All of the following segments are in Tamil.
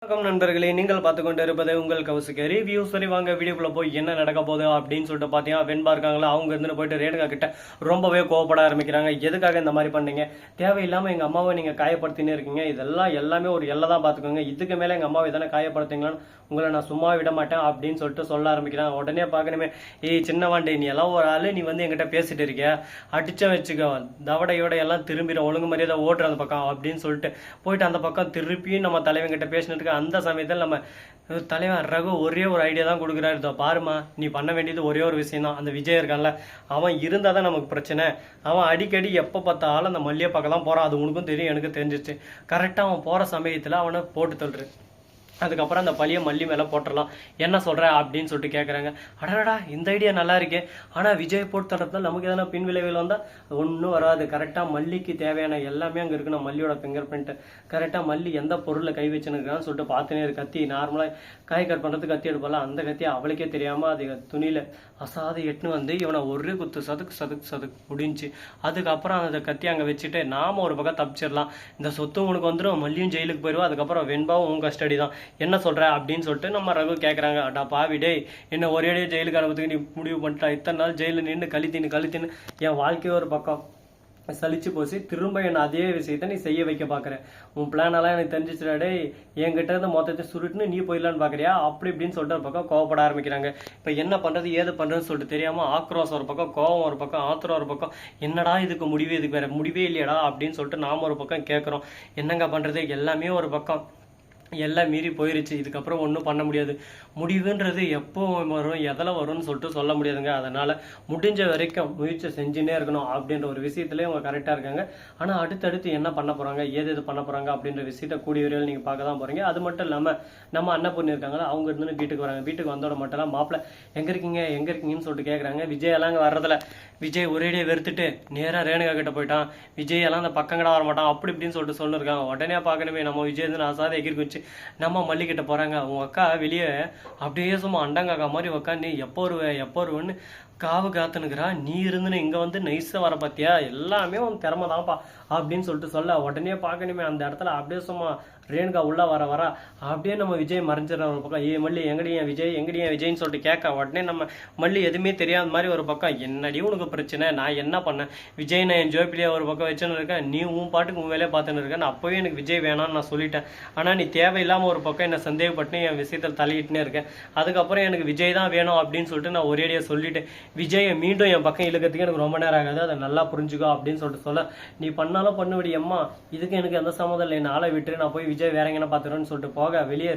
வணக்கம் நண்பர்களே, நீங்கள் பார்த்து கொண்டு இருப்பது உங்கள் கவுசுக்கு ரிவ்யூ. சரி வாங்க வீடியோக்குள்ள போய் என்ன நடக்க போகுது அப்படின்னு சொல்லிட்டு பார்த்தீங்கன்னா, வெண்பா இருக்காங்களா, அவங்க இருந்து போயிட்டு ரேணுகா கிட்ட ரொம்பவே கோவப்பட ஆரம்பிக்கிறாங்க. எதுக்காக இந்த மாதிரி பண்ணீங்க? தேவையில்லாம எங்க அம்மாவை நீங்க காயப்படுத்தினே இருக்கீங்க. இதெல்லாம் எல்லாமே ஒரு எல்லை தான் பார்த்துக்கோங்க. இதுக்கு மேல எங்க அம்மாவை தானே காயப்படுத்துங்களான்னு உங்களை நான் சும்மா விட மாட்டேன் அப்படின்னு சொல்லிட்டு சொல்ல ஆரம்பிக்கிறாங்க. உடனே பார்க்கணுமே, ஏய் சின்னவாண்டி, நீ எல்லாம் ஒரு ஆளு, நீ வந்து எங்கிட்ட பேசிட்டு இருக்கியா? அடிச்ச வச்சுக்கோ, தவடையோட எல்லாம் திரும்பிடும், ஒழுங்கு மரியாதை ஓட்டுற அந்த பக்கம் அப்படின்னு சொல்லிட்டு போயிட்டு அந்த பக்கம் திருப்பியும் நம்ம தலைவங்கிட்ட பேசினதுக்கு அந்த சமயத்தில் நம்ம தலைவன் ரகு ஒரே ஒரு ஐடியா தான் கொடுக்குறாரு. இதோ பாருமா, நீ பண்ண வேண்டியது ஒரே ஒரு விஷயம் தான். அந்த விஜய் இருக்கான்ல, அவன் இருந்தால் தான் நமக்கு பிரச்சனை. அவன் அடிக்கடி எப்போ பார்த்தாலும் அந்த மல்லிகை பக்கம் தான் போகிறான். அது உனக்கும் தெரியும், எனக்கு தெரிஞ்சிச்சு. கரெக்டாக அவன் போகிற சமயத்தில் அவனை போட்டு தள்ளுரு. அதுக்கப்புறம் அந்த பழியை மல்லி மேலே போட்டுடலாம். என்ன சொல்கிற அப்படின்னு சொல்லிட்டு கேட்குறாங்க. அடடா, இந்த ஐடியா நல்லா இருக்கே. ஆனால் விஜய் போட்டு தரதுனால நமக்கு எதனா பின் விளைவுகள் வந்தால் ஒன்றும் வராது. கரெக்டாக மல்லிக்கு தேவையான எல்லாமே அங்கே இருக்குண்ணா. மல்லியோட ஃபிங்கர் பிரிண்ட்டு கரெக்டாக மல்லி எந்த பொருளில் கை வச்சுன்னு சொல்லிட்டு பார்த்துனே இருக்கு. கத்தி நார்மலாக காய் கட் பண்ணுறதுக்கு கத்தி எடுப்பால, அந்த கத்தி அவளுக்கே தெரியாமல் அது துணியில் அசாது எட்டுன்னு வந்து இவனை ஒரே குத்து சதுக்கு முடிஞ்சு. அதுக்கப்புறம் அந்த கத்தி அங்கே வச்சுட்டு நாம் ஒரு பக்கம் தப்பிச்சிடலாம். இந்த சொத்து உனக்கு வந்துடும், மல்லியும் ஜெயிலுக்கு போயிடுவோம். அதுக்கப்புறம் வெண்பாவும் உன் கஸ்டடி தான். என்ன சொல்ற அப்படின்னு சொல்லிட்டு நம்ம ரகு கேட்குறாங்க. அடா பாவிடே, என்ன ஒரேடியே ஜெயிலுக்கு அனுப்பத்துக்கு நீ முடிவு பண்ணிட்டா? இத்தனை நாள் ஜெயிலில் நின்று கழித்தின்னு என் வாழ்க்கையை ஒரு பக்கம் சலிச்சு போச்சு. திரும்ப என்ன அதே விஷயத்த நீ செய்ய வைக்க பாக்குற. உன் பிளான் எல்லாம் எனக்கு தெரிஞ்சிச்சுடாடே. என்கிட்ட இருந்து மொத்தத்தை சுருட்டுன்னு நீ போயிடலான்னு பாக்குறியா? அப்படி இப்படின்னு சொல்லிட்டு ஒரு பக்கம் கோவப்பட ஆரம்பிக்கிறாங்க. இப்ப என்ன பண்றது ஏது பண்றதுன்னு சொல்லிட்டு தெரியாம ஆக்ரோஷம் ஒரு பக்கம், கோவம் ஒரு பக்கம், ஆத்திரம் ஒரு பக்கம். என்னடா இதுக்கு முடிவே, இதுக்கு வேற முடிவே இல்லையடா அப்படின்னு சொல்லிட்டு நாம ஒரு பக்கம் கேட்கிறோம். என்னங்க பண்றது? எல்லாமே ஒரு பக்கம் எல்லாம் மீறி போயிருச்சு. இதுக்கப்புறம் ஒன்றும் பண்ண முடியாது. முடிவுன்றது எப்போ வரும், எதில் வரும்னு சொல்லிட்டு சொல்ல முடியாதுங்க. அதனால் முடிஞ்ச வரைக்கும் முயற்சி செஞ்சுன்னே இருக்கணும் அப்படின்ற ஒரு விஷயத்துலேயே அவங்க கரெக்டாக இருக்காங்க. ஆனால் அடுத்தடுத்து என்ன பண்ண போகிறாங்க, எது பண்ண போகிறாங்க அப்படின்ற விஷயத்த கூடிய விரைவில் நீங்கள் பார்க்க தான் போகிறீங்க. அது மட்டும் இல்லாமல் நம்ம அன்னபூர்ணி இருக்காங்களா, அவங்க இருந்து வீட்டுக்கு வராங்க. வீட்டுக்கு வந்தோட மட்டும் மாப்பிள்ளை எங்கே இருக்கீங்கன்னு சொல்லிட்டு கேட்குறாங்க. விஜய் எல்லாம் அங்கே வர்றதில்ல. விஜய் ஒரேடியே வெறுத்துட்டு நேராக ரேணுகா கிட்ட போயிட்டான். விஜய் எல்லாம் அந்த பக்கங்கடா வர மாட்டான் அப்படி இப்படின்னு சொல்லிட்டு சொல்லிருக்காங்க. உடனே பார்க்கணுமே, நம்ம விஜய் வந்து அசாத எகிரி வச்சு நம்ம மல்லிகிட்ட போறாங்க. அவங்க அக்கா வெளியே அப்படியே சும்மா அண்டங்காக்கா மாதிரி உக்காந்து எப்போ வருவேன்னு காவு காத்துனுக்குறா. நீ இருந்துன்னு இங்க வந்து நைஸா வர பாத்தியா, எல்லாமே உன் திறமை தான்ப்பா அப்படின்னு சொல்லிட்டு சொல்ல, உடனே பார்க்கணுமே அந்த இடத்துல அப்படியே சும்மா ரேணுகா உள்ள வர அப்படியே நம்ம விஜய் மறைஞ்சிடற ஒரு பக்கம். மல்லி எங்கடி என் விஜய்ன்னு சொல்லிட்டு கேட்க, உடனே நம்ம மல்லி எதுவுமே தெரியாத மாதிரி ஒரு பக்கம். என்னடி உனக்கு பிரச்சனை, நான் என்ன பண்ணேன்? விஜய் நான் என் ஜோபிலியா ஒரு பக்கம் வச்சுன்னு இருக்கேன், நீ உன் பாட்டுக்கு உன் வேலையை பார்த்துன்னு இருக்கேன். நான் அப்பவே எனக்கு விஜய் வேணாம்னு நான் சொல்லிட்டேன். ஆனால் நீ தேவையில்லாமல் ஒரு பக்கம் என்னை சந்தேகப்பட்டு என் விஷயத்தில் தலையிட்டுனே இருக்கேன். அதுக்கப்புறம் எனக்கு விஜய் தான் வேணும் அப்படின்னு சொல்லிட்டு நான் ஒரேடியாக சொல்லிட்டேன். விஜயை மீண்டும் என் பக்கம் இழுக்கிறதுக்கு எனக்கு ரொம்ப நேரம் ஆகாது, அதை நல்லா புரிஞ்சுக்கோ அப்படின்னு சொல்லிட்டு சொல்ல, நீ பண்ணாலும் பண்ணுவிடி அம்மா, இதுக்கு எனக்கு எந்த சம்மதம் இல்லை, என்ன ஆளை விட்டு நான் போய் விஜய் வேற எங்கன்னா பார்த்துருன்னு சொல்லிட்டு போக, வெளியே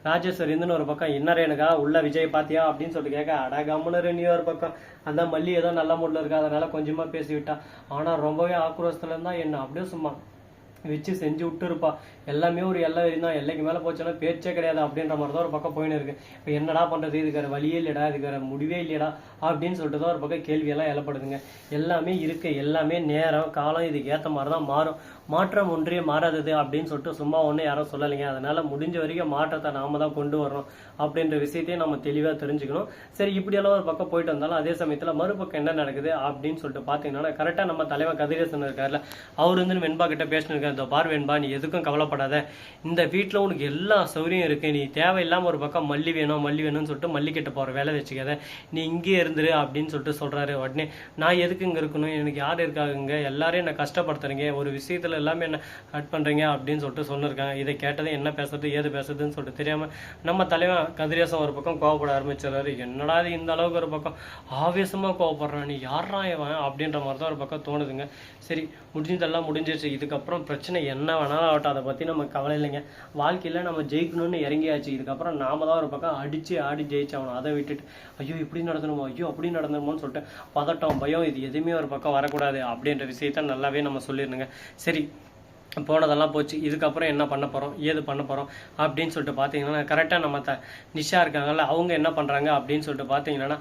ராஜேஸ்வரி இருந்துன்னு ஒரு பக்கம், என்ன ரேணுகா உள்ள விஜய் பாத்தியா அப்படின்னு சொல்லிட்டு கேட்க, அடா கம்முன்னு நீ ஒரு பக்கம். அந்த மல்லி ஏதோ நல்ல மூட்ல இருக்கா, அதனால கொஞ்சமா பேசி விட்டா. ஆனா ரொம்பவே ஆக்ரோஷத்துல இருந்தா என்ன அப்படியே சும்மா வச்சு செஞ்சு விட்டு இருப்பா. எல்லாமே ஒரு எல்லை இருந்தா, எல்லைக்கு மேலே போச்சுன்னா பேச்சே கிடையாது அப்படின்ற மாதிரி தான் ஒரு பக்கம் போயின்னு இருக்கு. இப்போ என்னடா பண்ணுறது, இதுக்கு வேறு வழியே இல்லைடா, இதுக்கு வேறு முடிவே இல்லையடா அப்படின்னு சொல்லிட்டு தான் ஒரு பக்கம் கேள்வியெல்லாம் எழப்படுதுங்க. எல்லாமே இருக்கு, எல்லாமே நேரம் காலம் இதுக்கு ஏற்ற மாதிரி தான் மாறும். மாற்றம் ஒன்றே மாறாதது அப்படின்னு சொல்லிட்டு சும்மா ஒன்றும் யாரும் சொல்லலைங்க. அதனால முடிஞ்ச வரைக்கும் மாற்றத்தை நாம தான் கொண்டு வரணும் அப்படின்ற விஷயத்தையும் நம்ம தெளிவாக தெரிஞ்சுக்கணும். சரி, இப்படியெல்லாம் ஒரு பக்கம் போயிட்டு வந்தாலும் அதே சமயத்தில் மறுபக்கம் என்ன நடக்குது அப்படின்னு சொல்லிட்டு பார்த்தீங்கன்னா, கரெக்டாக நம்ம தலைவர் கதிரேசன் இருக்காருல்ல, அவர் வந்து வெண்பா கிட்ட பேசினிருக்காரு. இந்த பார் வெண்பா, நீ எதுக்கும் கவலைப்படாத, இந்த வீட்டில் உனக்கு எல்லா சௌகரியம் இருக்கு, நீ தேவையில்லாமல் ஒரு பக்கம் மல்லி வேணும்னு சொல்லிட்டு மல்லி கிட்ட போகிற வேலை வச்சுக்காத, நீ இங்கே இருந்துரு அப்படின்னு சொல்லிட்டு சொல்கிறாரு. உடனே நான் எதுக்கு இங்கே இருக்கணும், எனக்கு யார் இருக்காங்க, எல்லாரையும் என்ன கஷ்டப்படுத்துறீங்க, ஒரு விஷயத்தில் எல்லாமே என்ன கட் பண்ணுறீங்க அப்படின்னு சொல்லிட்டு சொல்லியிருக்காங்க. இதை கேட்டதை என்ன பேசுறது ஏது பேசுறதுன்னு சொல்லிட்டு தெரியாமல் நம்ம தலைவன் கதிரேசன் ஒரு பக்கம் கோவப்பட ஆரம்பிச்சிடறாரு. என்னடா இந்த அளவுக்கு ஒரு பக்கம் ஆவேசமாக கோவப்படுறான், நீ யாரா இவன் அப்படின்ற மாதிரி தான் ஒரு பக்கம் தோணுதுங்க. சரி, முடிஞ்சதெல்லாம் முடிஞ்சிருச்சு. இதுக்கப்புறம் பிரச்சனை என்ன வேணாலும் ஆகட்டும், அதை பற்றி நம்ம கவலை இல்லைங்க. வாழ்க்கையில் நம்ம ஜெயிக்கணும்னு இறங்கியாச்சு. இதுக்கப்புறம் நாம தான் ஒரு பக்கம் அடித்து ஆடி ஜெயிச்சாகணும். அதை விட்டுட்டு ஐயோ இப்படி நடந்தணுமோ, ஐயோ அப்படி நடந்தணுமோன்னு சொல்லிட்டு பதட்டம், பயம், இது எதுவுமே ஒரு பக்கம் வரக்கூடாது அப்படின்ற விஷயத்த நல்லாவே நம்ம சொல்லிடணுங்க. சரி, போனதெல்லாம் போச்சு. இதுக்கப்புறம் என்ன பண்ண போகிறோம் ஏது பண்ண போகிறோம் அப்படின்னு சொல்லிட்டு பார்த்தீங்கன்னா, கரெக்டாக நம்ம நிஷா இருக்காங்கல்ல, அவங்க என்ன பண்ணுறாங்க அப்படின்னு சொல்லிட்டு பார்த்தீங்கன்னா,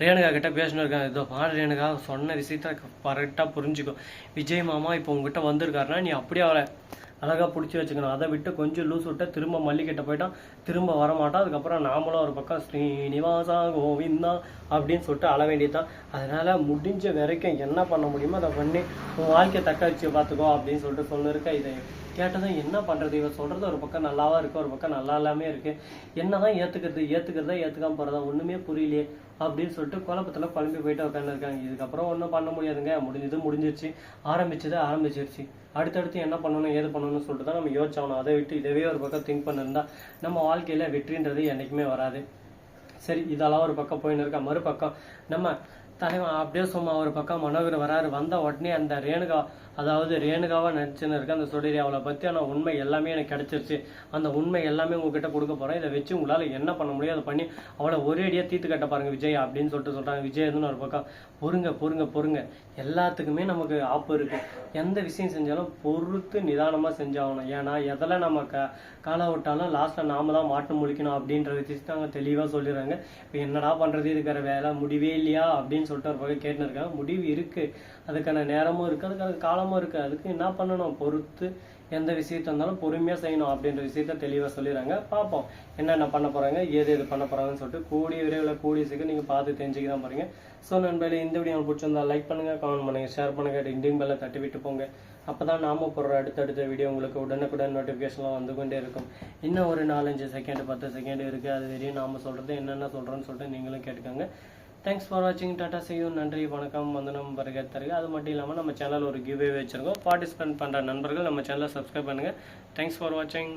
ரேணுகா கிட்ட பேசணும் இருக்காங்க. இதோ பாரு ரேணுகா, சொன்ன விஷயத்த கரெக்டாக புரிஞ்சுக்கும். விஜய் மாமா இப்போ உங்ககிட்ட வந்திருக்காருன்னா நீ அப்படியே அவளை அழகாக பிடிச்சி வச்சுக்கணும். அதை விட்டு கொஞ்சம் லூஸ் விட்ட திரும்ப மல்லிகிட்ட போயிட்டான், திரும்ப வரமாட்டான். அதுக்கப்புறம் நாமளும் ஒரு பக்கம் ஸ்ரீனிவாசா கோவிந்தா அப்படின்னு சொல்லிட்டு அழ வேண்டியதுதான். அதனால முடிஞ்ச வரைக்கும் என்ன பண்ண முடியுமோ அதை பண்ணி உன் வாழ்க்கையை தக்க வச்சு பார்த்துக்கோ அப்படின்னு சொல்லிட்டு சொல்லிருக்க. இதை கேட்டதும் என்ன பண்ணுறது, இவன் சொல்கிறது ஒரு பக்கம் நல்லாவா இருக்குது, ஒரு பக்கம் நல்லா இல்லாமே இருக்குது, என்ன தான் ஏற்றுக்கிறதா ஏற்றுக்காம போகிறதா ஒன்றுமே புரியலையே அப்படின்னு சொல்லிட்டு குழப்பத்தில் குழம்பி போயிட்டு உட்காந்துருக்காங்க. இதுக்கப்புறம் ஒன்றும் பண்ண முடியாதுங்க, முடிஞ்சிருச்சு, ஆரம்பிச்சிருச்சு. அடுத்தடுத்து என்ன பண்ணணும் ஏது பண்ணணும்னு சொல்லிட்டு தான் நம்ம யோசிச்சாகணும். அதை விட்டு இதவே ஒரு பக்கம் திங்க் பண்ணிருந்தா நம்ம வாழ்க்கையில் வெற்றின்றது என்றைக்குமே வராது. சரி, இதெல்லாம் ஒரு பக்கம் போயின்னு இருக்கா. மறுபக்கம் நம்ம தலைவன் அப்படியே சும்மா ஒரு பக்கம் மனோகர் வராரு. வந்த உடனே அந்த ரேணுகாவா நினச்சின்னு இருக்க அந்த சுடரி அவளை பற்றியான உண்மை எல்லாமே எனக்கு கிடைச்சிருச்சு, அந்த உண்மை எல்லாமே உங்ககிட்ட கொடுக்க போகிறேன், இதை வச்சு உங்களால் என்ன பண்ண முடியும் அதை பண்ணி அவளை ஒரே அடியாக தீர்த்து கட்ட பாருங்க விஜய் அப்படின்னு சொல்லிட்டு சொல்கிறாங்க. விஜய் எதுன்னு ஒரு பக்கம் பொறுங்க, எல்லாத்துக்குமே நமக்கு ஆப்பு இருக்குது, எந்த விஷயம் செஞ்சாலும் பொறுத்து நிதானமாக செஞ்சாகணும். ஏன்னா எதில் நம்ம காலை விட்டாலும் லாஸ்ட்டில் நாம தான் மாட்டு முழிக்கணும் அப்படின்ற விஷயத்தை அவங்க தெளிவாக சொல்லிடுறாங்க. இப்போ என்னடா பண்ணுறது, இருக்கிற வேலை முடிவே இல்லையா அப்படின்னு சொல்லிட்டு ஒரு பக்கம் கேட்டுன்னு இருக்காங்க. முடிவு இருக்குது, அதுக்கான நேரமும் இருக்குது, அதுக்கான காலமும் இருக்குது, அதுக்கு என்ன பண்ணணும், பொறுத்து எந்த விஷயத்த இருந்தாலும் பொறுமையாக செய்யணும் அப்படின்ற விஷயத்த தெளிவாக சொல்லிடுறாங்க. பார்ப்போம் என்னென்ன பண்ண போகிறாங்க, எது பண்ண போகிறாங்கன்னு சொல்லிட்டு கூடிய சீக்கிரம் நீங்கள் பார்த்து தெரிஞ்சுக்க தான் போகிறீங்க. ஸோ நண்பர்களே, இந்த வீடியோ உங்களுக்கு பிடிச்சிருந்தா லைக் பண்ணுங்கள், கமெண்ட் பண்ணுங்கள், ஷேர் பண்ணுங்கள், டிங் பெல்லை தட்டி விட்டு போங்க. அப்போ தான் நாம போடுற அடுத்தடுத்த வீடியோ உங்களுக்கு உடனுக்குடன் நோட்டிஃபிகேஷன்லாம் வந்து கொண்டே இருக்கும். இன்னும் ஒரு 4-5 செகண்ட் 10 செகண்ட் இருக்குது, அது வரையும் நாம் சொல்கிறது என்னென்ன சொல்கிறோன்னு சொல்லிட்டு நீங்களும் கேட்டுக்கோங்க. தேங்க்ஸ் ஃபார் வாட்சிங். Tata see you. நன்றி, வணக்கம், வந்தனம், வருகை தருக. அது மட்டும் இல்லாமல் நம்ம சேனல் ஒரு கிவ்வே வச்சுருக்கோம். பார்ட்டிசிபேட் பண்ணுற நண்பர்கள் நம்ம சேனலை சப்ஸ்கிரைப் பண்ணுங்கள். தேங்க்ஸ் ஃபார் வாட்சிங்.